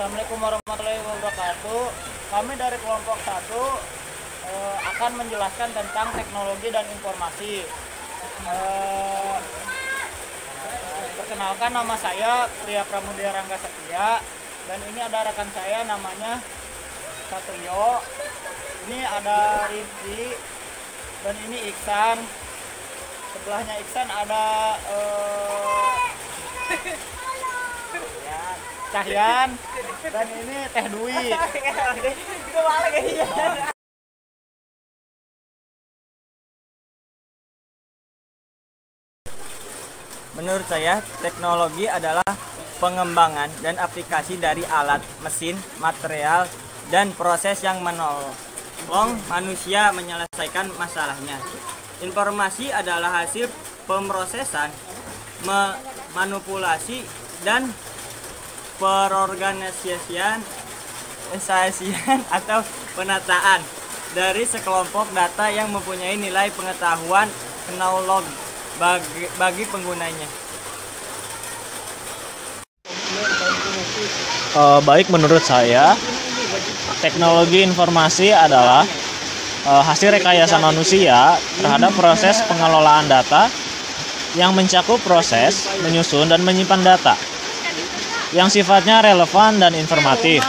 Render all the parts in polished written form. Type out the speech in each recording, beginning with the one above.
Assalamualaikum warahmatullahi wabarakatuh. Kami dari kelompok 1 akan menjelaskan tentang teknologi dan informasi. Perkenalkan, nama saya Pria Pramudia Rangga Setia, dan ini ada rekan saya namanya Satrio. Ini ada Rifki, dan ini Iksan. Sebelahnya Iksan ada Cahyan, dan ini Teh Dwi. Menurut saya, teknologi adalah pengembangan dan aplikasi dari alat, mesin, material, dan proses yang menolong manusia menyelesaikan masalahnya. Informasi adalah hasil pemrosesan, manipulasi, dan perorganisasian atau penataan dari sekelompok data yang mempunyai nilai pengetahuan teknologi bagi penggunanya. Baik, menurut saya teknologi informasi adalah hasil rekayasa manusia terhadap proses pengelolaan data yang mencakup proses menyusun dan menyimpan data yang sifatnya relevan dan informatif,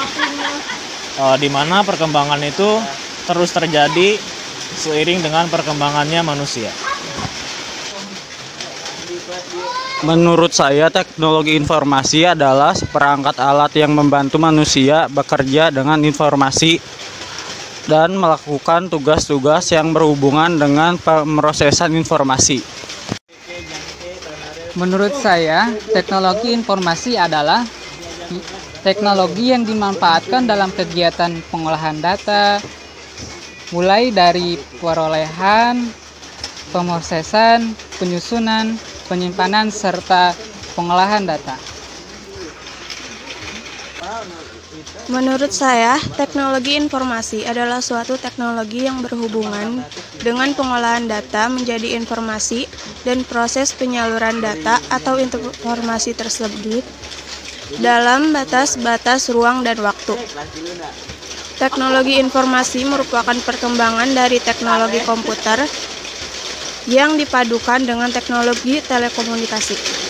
di mana perkembangan itu terus terjadi seiring dengan perkembangannya manusia. Menurut saya, teknologi informasi adalah seperangkat alat yang membantu manusia bekerja dengan informasi dan melakukan tugas-tugas yang berhubungan dengan pemrosesan informasi. Menurut saya, teknologi informasi adalah teknologi yang dimanfaatkan dalam kegiatan pengolahan data, mulai dari perolehan, pemrosesan, penyusunan, penyimpanan, serta pengolahan data. Menurut saya, teknologi informasi adalah suatu teknologi yang berhubungan dengan pengolahan data menjadi informasi dan proses penyaluran data atau informasi tersebut dalam batas-batas ruang dan waktu. Teknologi informasi merupakan perkembangan dari teknologi komputer yang dipadukan dengan teknologi telekomunikasi.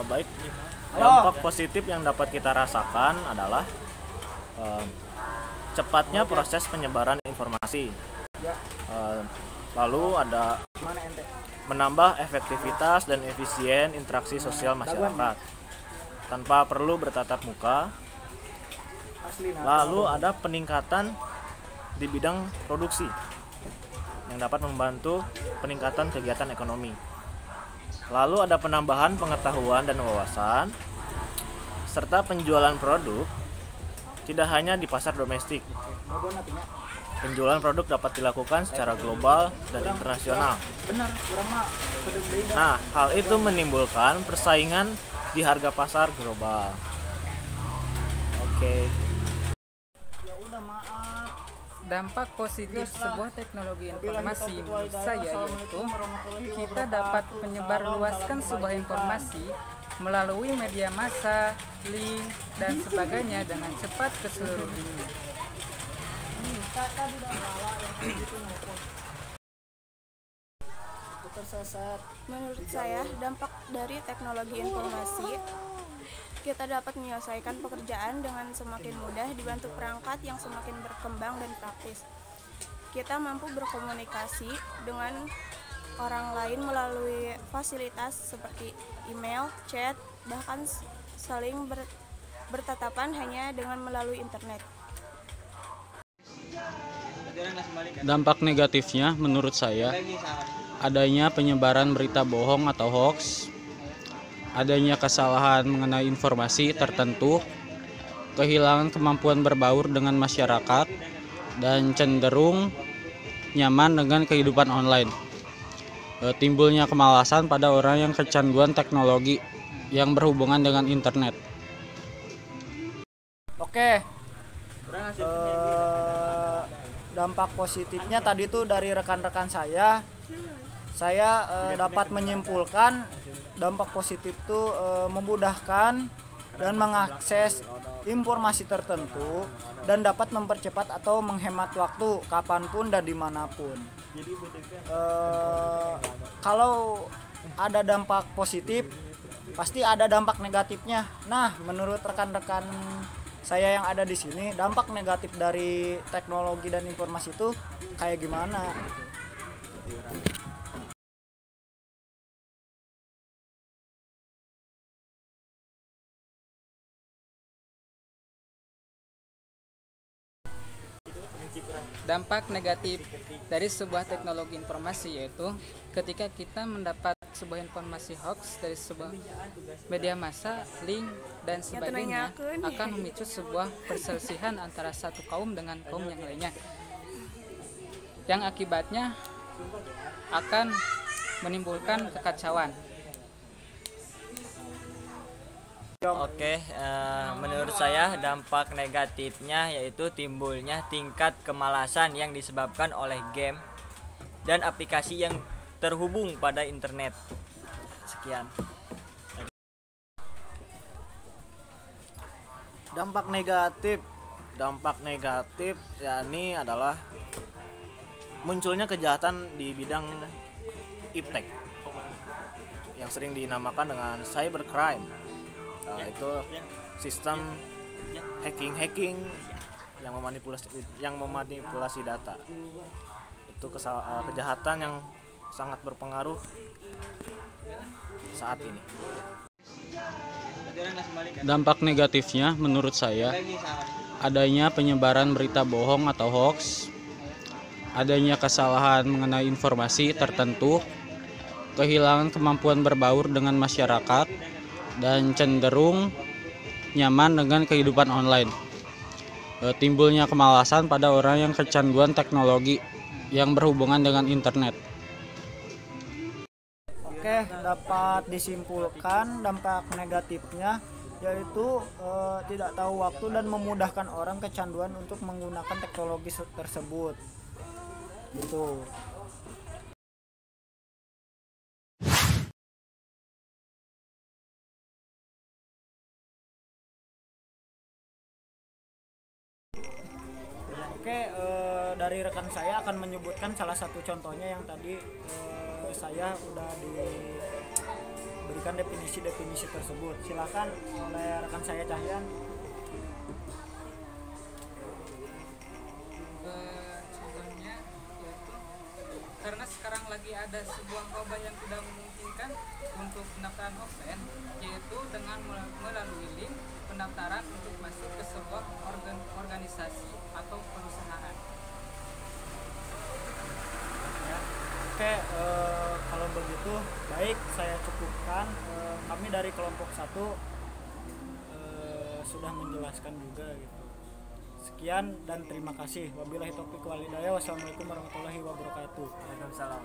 Baik, dampak positif yang dapat kita rasakan adalah cepatnya proses penyebaran informasi. Lalu ada menambah efektivitas dan efisien interaksi sosial masyarakat tanpa perlu bertatap muka. Lalu ada peningkatan di bidang produksi yang dapat membantu peningkatan kegiatan ekonomi. Lalu ada penambahan pengetahuan dan wawasan, serta penjualan produk tidak hanya di pasar domestik. Penjualan produk dapat dilakukan secara global dan internasional. Nah, hal itu menimbulkan persaingan di harga pasar global. Oke. Dampak positif sebuah teknologi informasi menurut saya yaitu kita dapat menyebarluaskan sebuah informasi melalui media massa, link, dan sebagainya dengan cepat ke seluruh dunia. Menurut saya, dampak dari teknologi informasi, kita dapat menyelesaikan pekerjaan dengan semakin mudah dibantu perangkat yang semakin berkembang dan praktis. Kita mampu berkomunikasi dengan orang lain melalui fasilitas seperti email, chat, bahkan saling bertatapan hanya dengan melalui internet. Dampak negatifnya menurut saya, adanya penyebaran berita bohong atau hoax, adanya kesalahan mengenai informasi tertentu, kehilangan kemampuan berbaur dengan masyarakat, dan cenderung nyaman dengan kehidupan online. Timbulnya kemalasan pada orang yang kecanduan teknologi yang berhubungan dengan internet. Oke, dampak positifnya tadi tuh dari rekan-rekan saya dapat menyimpulkan dampak positif tuh memudahkan dan mengakses informasi tertentu dan dapat mempercepat atau menghemat waktu kapanpun dan dimanapun. Kalau ada dampak positif, pasti ada dampak negatifnya. Nah, menurut rekan-rekan saya yang ada di sini, dampak negatif dari teknologi dan informasi itu kayak gimana? Dampak negatif dari sebuah teknologi informasi yaitu ketika kita mendapat sebuah informasi hoax dari sebuah media massa, link dan sebagainya akan memicu sebuah perselisihan antara satu kaum dengan kaum yang lainnya, yang akibatnya akan menimbulkan kekacauan. Oke, menurut saya dampak negatifnya yaitu timbulnya tingkat kemalasan yang disebabkan oleh game dan aplikasi yang terhubung pada internet. Sekian. Dampak negatif yakni adalah munculnya kejahatan di bidang iptek yang sering dinamakan dengan cybercrime. Itu sistem hacking yang memanipulasi data. Itu kejahatan yang sangat berpengaruh saat ini. Dampak negatifnya menurut saya adanya penyebaran berita bohong atau hoax, adanya kesalahan mengenai informasi tertentu, kehilangan kemampuan berbaur dengan masyarakat, dan cenderung nyaman dengan kehidupan online. Timbulnya kemalasan pada orang yang kecanduan teknologi yang berhubungan dengan internet. Oke, dapat disimpulkan dampak negatifnya yaitu tidak tahu waktu dan memudahkan orang kecanduan untuk menggunakan teknologi tersebut. Gitu. Oke, dari rekan saya akan menyebutkan salah satu contohnya yang tadi saya udah diberikan definisi tersebut. Silakan oleh rekan saya Cahyan. Contohnya yaitu karena sekarang lagi ada sebuah wabah yang tidak memungkinkan untuk pendaftaran offline, yaitu dengan melalui link pendaftaran untuk masuk ke sebuah organisasi atau perusahaan. Ya. Oke, kalau begitu baik, saya cukupkan. Kami dari kelompok 1 sudah menjelaskan juga gitu. Sekian dan terima kasih. Wabillahi taufiq wal hidayah. Wassalamualaikum warahmatullahi wabarakatuh. Waalaikumsalam.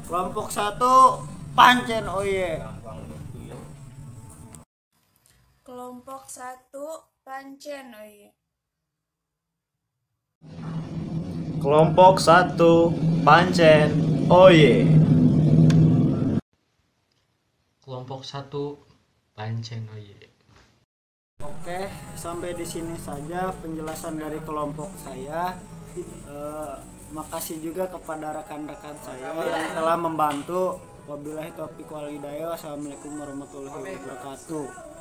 Kelompok 1 pancen oye. Kelompok 1 pancen oye. Kelompok 1 pancen oye. Kelompok 1 pancen oye. Oke, sampai di sini saja penjelasan dari kelompok saya. Makasih juga kepada rekan-rekan saya yang telah membantu. Wabillahi taufiq wal hidayah. Wassalamualaikum warahmatullahi wabarakatuh.